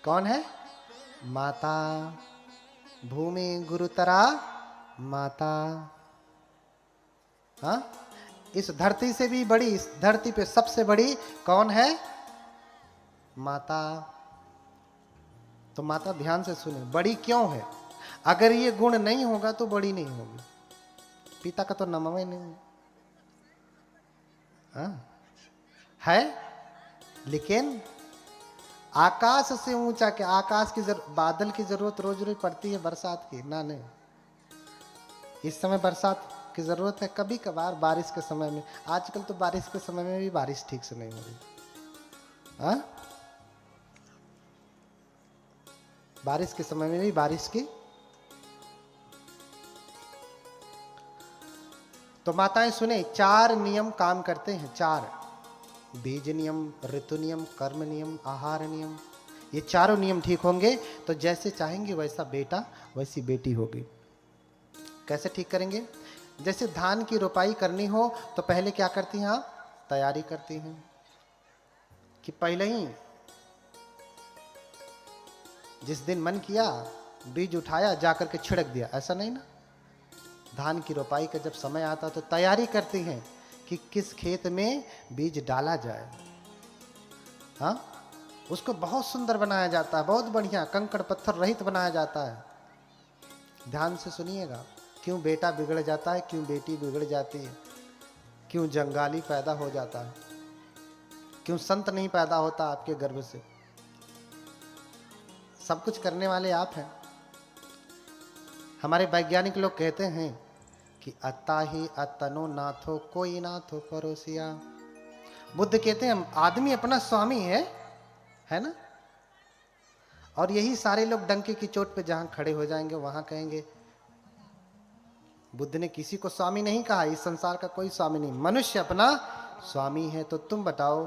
कौन है? माता। भूमि गुरुतरा माता। हाँ, इस धरती से भी बड़ी, इस धरती पे सबसे बड़ी कौन है? माता। तो माता ध्यान से सुने, बड़ी क्यों है? अगर ये गुण नहीं होगा तो बड़ी नहीं होगी। पिता का तो नाम ही नहीं है, लेकिन आकाश से ऊंचा क्या? आकाश की बादल की जरूरत रोज रोज पड़ती है बरसात की? ना नहीं। इस समय बरसात की जरूरत है, कभी कभार बारिश के समय में। आजकल तो बारिश के समय में भी बारिश ठीक से नहीं हो रही। हाँ, बारिश के समय में भी बारिश की। तो माताएं सुने, 4 नियम काम करते हैं। 4: बीज नियम, ऋतु नियम, कर्म नियम, आहार नियम। ये चारों नियम ठीक होंगे तो जैसे चाहेंगे वैसा बेटा वैसी बेटी होगी। कैसे ठीक करेंगे? जैसे धान की रोपाई करनी हो तो पहले क्या करती हैं आप? तैयारी करती हैं कि पहले ही जिस दिन मन किया बीज उठाया जाकर के छिड़क दिया, ऐसा नहीं ना। धान की रोपाई का जब समय आता तो तैयारी करती हैं कि किस खेत में बीज डाला जाए। हाँ, उसको बहुत सुंदर बनाया जाता है, बहुत बढ़िया कंकड़ पत्थर रहित बनाया जाता है। ध्यान से सुनिएगा, क्यों बेटा बिगड़ जाता है, क्यों बेटी बिगड़ जाती है, क्यों जंगाली पैदा हो जाता है, क्यों संत नहीं पैदा होता आपके गर्भ से। सब कुछ करने वाले आप हैं। हमारे वैज्ञानिक लोग कहते हैं कि अत्ता ही अतनो नाथो कोई नाथो परोसिया। बुद्ध कहते हैं आदमी अपना स्वामी है ना। और यही सारे लोग डंके की चोट पे जहां खड़े हो जाएंगे वहां कहेंगे बुद्ध ने किसी को स्वामी नहीं कहा, इस संसार का कोई स्वामी नहीं, मनुष्य अपना स्वामी है। तो तुम बताओ,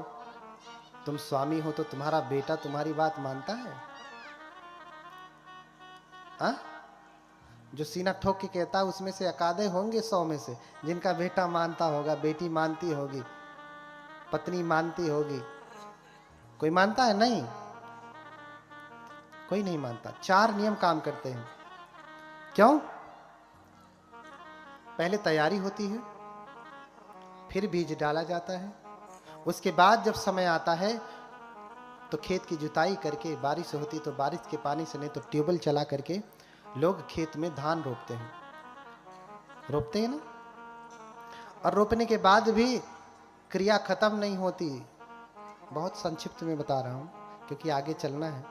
तुम स्वामी हो तो तुम्हारा बेटा तुम्हारी बात मानता है? आ? जो सीना ठोक के कहता है उसमें से एकाधे होंगे 100 में से जिनका बेटा मानता होगा, बेटी मानती होगी, पत्नी मानती होगी। कोई मानता है? नहीं, कोई नहीं मानता। 4 नियम काम करते हैं। क्यों? पहले तैयारी होती है, फिर बीज डाला जाता है, उसके बाद जब समय आता है तो खेत की जुताई करके, बारिश होती तो बारिश के पानी से, नहीं तो ट्यूबवेल चला करके लोग खेत में धान रोपते हैं। रोपते हैं ना। और रोपने के बाद भी क्रिया खत्म नहीं होती। बहुत संक्षिप्त में बता रहा हूं क्योंकि आगे चलना है।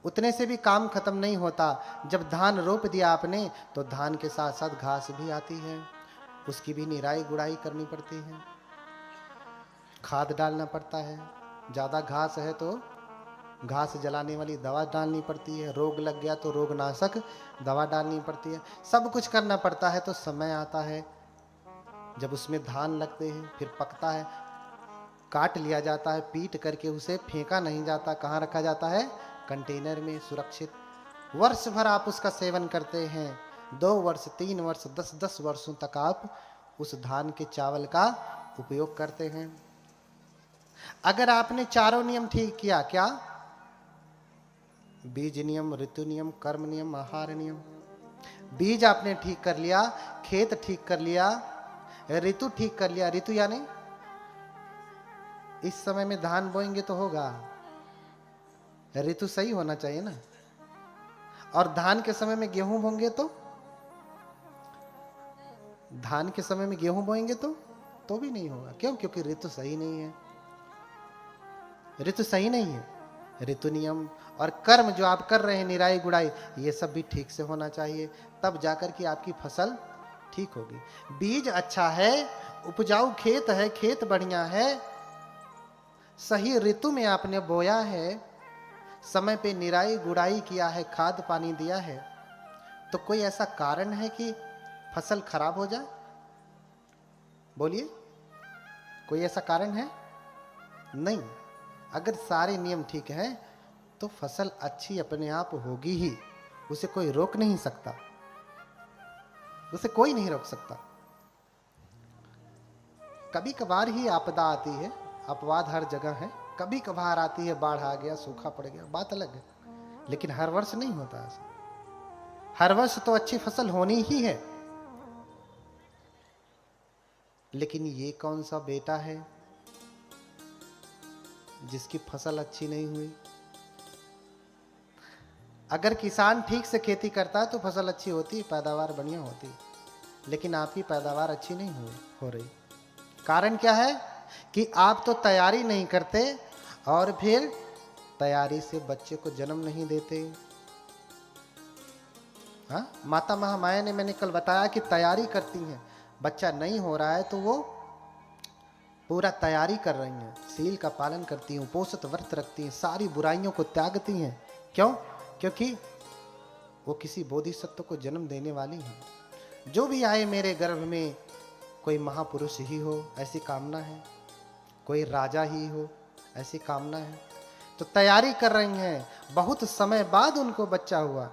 उतने से भी काम खत्म नहीं होता। जब धान रोप दिया आपने तो धान के साथ साथ घास भी आती है, उसकी भी निराई गुड़ाई करनी पड़ती है, खाद डालना पड़ता है। ज्यादा घास है तो घास जलाने वाली दवा डालनी पड़ती है, रोग लग गया तो रोगनाशक दवा डालनी पड़ती है। सब कुछ करना पड़ता है। तो समय आता है जब उसमें धान लगते हैं, फिर पकता है, काट लिया जाता है, पीट करके उसे फेंका नहीं जाता। कहाँ रखा जाता है? कंटेनर में सुरक्षित। वर्ष भर आप उसका सेवन करते हैं, 2 वर्ष 3 वर्ष 10-10 वर्षों तक आप उस धान के चावल का उपयोग करते हैं। अगर आपने चारों नियम ठीक किया, क्या? बीज नियम, ऋतु नियम, कर्म नियम, आहार नियम। बीज आपने ठीक कर लिया, खेत ठीक कर लिया, ऋतु ठीक कर लिया। ऋतु यानी इस समय में धान बोएंगे तो होगा, ऋतु सही होना चाहिए ना। और धान के समय में गेहूं बोएंगे तो, धान के समय में गेहूं बोएंगे तो भी नहीं होगा। क्यों? क्योंकि ऋतु सही नहीं है। ऋतु सही नहीं है। ऋतु नियम और कर्म जो आप कर रहे हैं, निराई गुड़ाई, ये सब भी ठीक से होना चाहिए, तब जाकर के आपकी फसल ठीक होगी। बीज अच्छा है, उपजाऊ खेत है, खेत बढ़िया है, सही ऋतु में आपने बोया है, समय पे निराई गुड़ाई किया है, खाद पानी दिया है, तो कोई ऐसा कारण है कि फसल खराब हो जाए? बोलिए, कोई ऐसा कारण है? नहीं। अगर सारे नियम ठीक हैं तो फसल अच्छी अपने आप होगी ही, उसे कोई रोक नहीं सकता, उसे कोई नहीं रोक सकता। कभी कभार ही आपदा आती है, अपवाद हर जगह है, कभी कभार आती है, बाढ़ आ गया, सूखा पड़ गया, बात अलग है, लेकिन हर वर्ष नहीं होता ऐसा। हर वर्ष तो अच्छी फसल होनी ही है, लेकिन ये कौन सा बेटा है जिसकी फसल अच्छी नहीं हुई? अगर किसान ठीक से खेती करता है तो फसल अच्छी होती, पैदावार बढ़िया होती, लेकिन आपकी पैदावार अच्छी नहीं हो रही। कारण क्या है कि आप तो तैयारी नहीं करते और फिर तैयारी से बच्चे को जन्म नहीं देते। हाँ, माता महामाया ने, मैंने कल बताया कि तैयारी करती हैं, बच्चा नहीं हो रहा है तो वो पूरा तैयारी कर रही हैं, सील का पालन करती हैं, उपोषित व्रत रखती हैं, सारी बुराइयों को त्यागती हैं। क्यों? क्योंकि वो किसी बोधिसत्व को जन्म देने वाली हैं। जो भी आए मेरे गर्भ में कोई महापुरुष ही हो, ऐसी कामना है, कोई राजा ही हो, ऐसी कामना है। तो तैयारी कर रही हैं, बहुत समय बाद उनको बच्चा हुआ,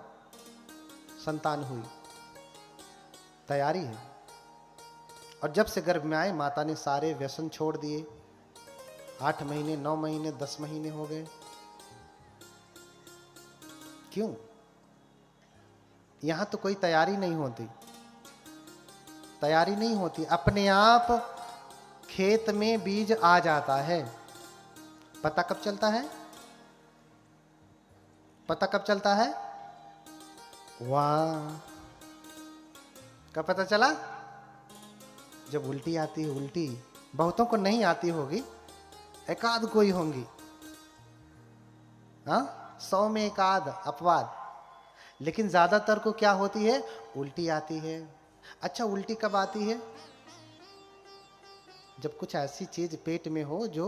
संतान हुई, तैयारी है। और जब से गर्भ में आए माता ने सारे व्यसन छोड़ दिए। 8 महीने, 9 महीने, 10 महीने हो गए। क्यों? यहां तो कोई तैयारी नहीं होती, तैयारी नहीं होती, अपने आप खेत में बीज आ जाता है। पता कब चलता है? पता कब चलता है? वाह, कब पता चला? जब उल्टी आती है। उल्टी बहुतों को नहीं आती होगी, एकाध कोई होंगी, हाँ, 100 में एकाध अपवाद, लेकिन ज्यादातर को क्या होती है? उल्टी आती है। अच्छा, उल्टी कब आती है? जब कुछ ऐसी चीज पेट में हो जो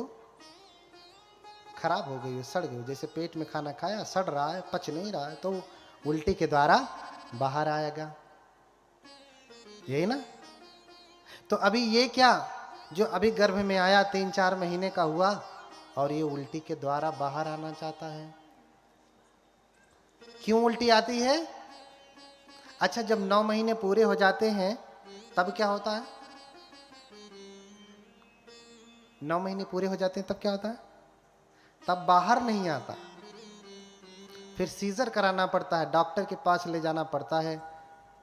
खराब हो गई हो, सड़ गई हो। जैसे पेट में खाना खाया, सड़ रहा है, पच नहीं रहा है, तो उल्टी के द्वारा बाहर आएगा, यही ना? तो अभी ये क्या, जो अभी गर्भ में आया, 3-4 महीने का हुआ, और ये उल्टी के द्वारा बाहर आना चाहता है। क्यों उल्टी आती है? अच्छा, जब 9 महीने पूरे हो जाते हैं तब क्या होता है? 9 महीने पूरे हो जाते हैं तब क्या होता है? तब बाहर नहीं आता, फिर सीजर कराना पड़ता है, डॉक्टर के पास ले जाना पड़ता है,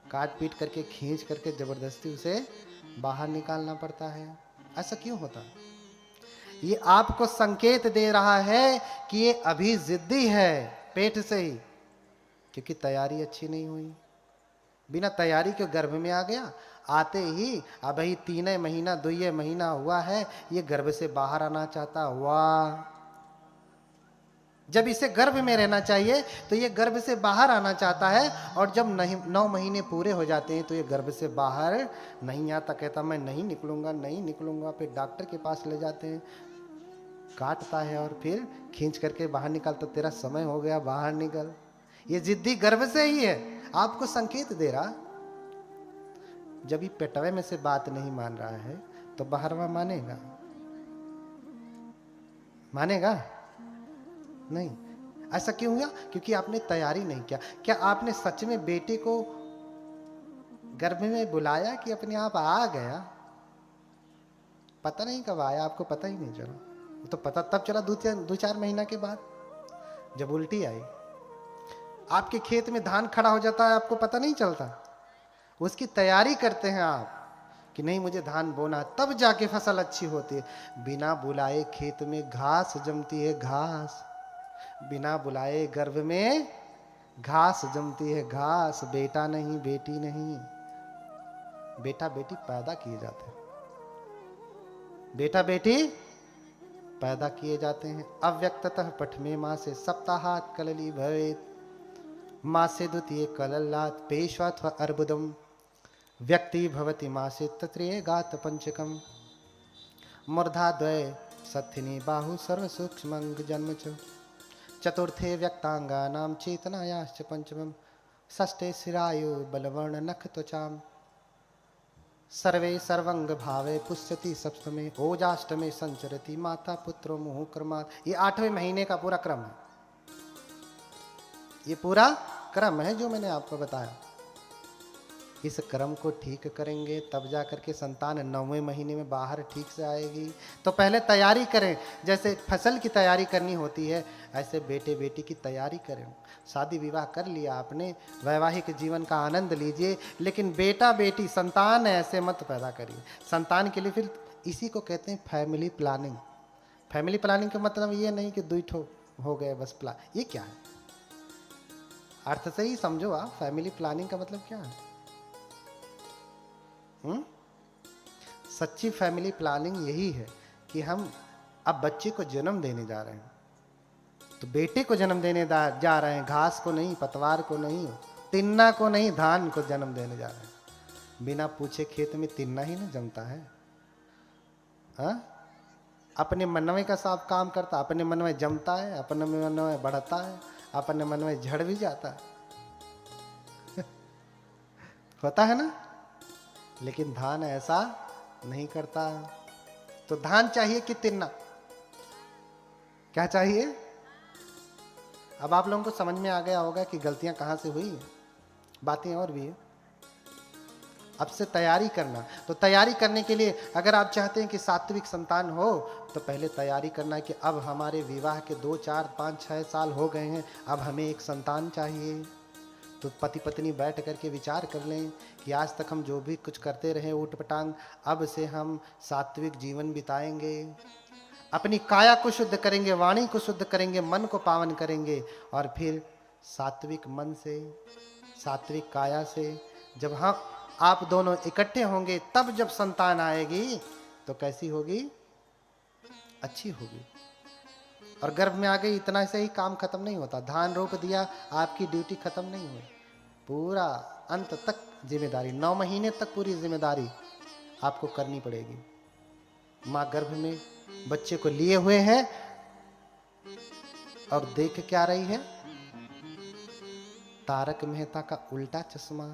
काट पीट करके, खींच करके जबरदस्ती उसे बाहर निकालना पड़ता है। ऐसा क्यों होता है? ये आपको संकेत दे रहा है कि ये अभी जिद्दी है, पेट से ही, क्योंकि तैयारी अच्छी नहीं हुई। बिना तैयारी के गर्भ में आ गया, आते ही अब ही 3 महीना 2 महीना हुआ है, ये गर्भ से बाहर आना चाहता हुआ। जब इसे गर्भ में रहना चाहिए तो ये गर्भ से बाहर आना चाहता है, और जब 9 महीने पूरे हो जाते हैं तो ये गर्भ से बाहर नहीं आता, कहता मैं नहीं निकलूंगा, नहीं निकलूंगा। फिर डॉक्टर के पास ले जाते हैं, काटता है और फिर खींच करके बाहर निकालता, तेरा समय हो गया, बाहर निकल। ये जिद्दी गर्भ से ही है, आपको संकेत दे रहा। जब ये पेटवे में से बात नहीं मान रहा है तो बाहरवा मानेगा? मानेगा नहीं। ऐसा क्यों हुआ? क्योंकि आपने तैयारी नहीं किया। क्या आपने सच में बेटे को गर्भ में बुलाया कि अपने आप आ गया? पता नहीं कब आया, आपको पता ही नहीं चला। तो पता तब चला 2-4 महीना के बाद, जब उल्टी आई। आपके खेत में धान खड़ा हो जाता है, आपको पता नहीं चलता। उसकी तैयारी करते हैं आप कि नहीं मुझे धान बोना, तब जाके फसल अच्छी होती है। बिना बुलाए खेत में घास जमती है, घास। बिना बुलाए गर्भ में घास जमती है, घास। बेटा नहीं, बेटी नहीं, बेटा बेटी पैदा किए जाते हैं, बेटा बेटी पैदा किए जाते हैं। अव्यक्ततः पठमे माँ से सप्ताहात कलली भवेत, माँ से द्वितीय कलल्लात पेशवाथ अर्बुदम व्यक्ति भवति माँ से तत्रेय गात पंचकम मूर्धा द्वय सत्थिनी बाहु सर्व सूक्ष्म जन्म च चतुर्थे व्यक्तांगा नाम चेतनायाश्च पंचमम षष्ठे शिरायु बलवर्ण नख त्वचाम सर्वे सर्वंग भावे पुष्यति सप्तमे ओजाष्टमे संचरति माता पुत्रो मुहु क्रमात्। ये 8वें महीने का पूरा क्रम है, ये पूरा क्रम है जो मैंने आपको बताया। इस क्रम को ठीक करेंगे तब जा करके संतान 9वें महीने में बाहर ठीक से आएगी। तो पहले तैयारी करें, जैसे फसल की तैयारी करनी होती है ऐसे बेटे बेटी की तैयारी करें। शादी विवाह कर लिया आपने, वैवाहिक जीवन का आनंद लीजिए, लेकिन बेटा बेटी संतान ऐसे मत पैदा करिए। संतान के लिए फिर इसी को कहते हैं फैमिली प्लानिंग। फैमिली प्लानिंग का मतलब ये नहीं कि 2 ठो हो गए बस प्लान, ये क्या है? अर्थ से ही समझो आप, फैमिली प्लानिंग का मतलब क्या है? सच्ची फैमिली प्लानिंग यही है कि हम अब बच्चे को जन्म देने जा रहे हैं, तो बेटे को जन्म देने जा रहे हैं, घास को नहीं, पतवार को नहीं, तिन्ना को नहीं, धान को जन्म देने जा रहे हैं। बिना पूछे खेत में तिन्ना ही नहीं जमता है। हाँ, अपने मनवे का साफ काम करता, अपने मन में जमता है, अपने मन में बढ़ता है, अपने मन में झड़ भी जाता है होता है ना। लेकिन धान ऐसा नहीं करता। तो धान चाहिए कि तिन्ना? क्या चाहिए? अब आप लोगों को समझ में आ गया होगा कि गलतियां कहां से हुई। बातें और भी है। अब से तैयारी करना, तो तैयारी करने के लिए अगर आप चाहते हैं कि सात्विक संतान हो तो पहले तैयारी करना है कि अब हमारे विवाह के 2, 4, 5, 6 साल हो गए हैं, अब हमें एक संतान चाहिए। तो पति पत्नी बैठ करके विचार कर लें कि आज तक हम जो भी कुछ करते रहे ऊट पटांग, अब से हम सात्विक जीवन बिताएंगे, अपनी काया को शुद्ध करेंगे, वाणी को शुद्ध करेंगे, मन को पावन करेंगे, और फिर सात्विक मन से, सात्विक काया से जब हम आप दोनों इकट्ठे होंगे तब जब संतान आएगी तो कैसी होगी? अच्छी होगी। और गर्भ में आ गई इतना से ही काम खत्म नहीं होता। धान रोप दिया, आपकी ड्यूटी खत्म नहीं हुई, पूरा अंत तक जिम्मेदारी, 9 महीने तक पूरी जिम्मेदारी आपको करनी पड़ेगी। माँ गर्भ में बच्चे को लिए हुए है और देख क्या रही है? तारक मेहता का उल्टा चश्मा।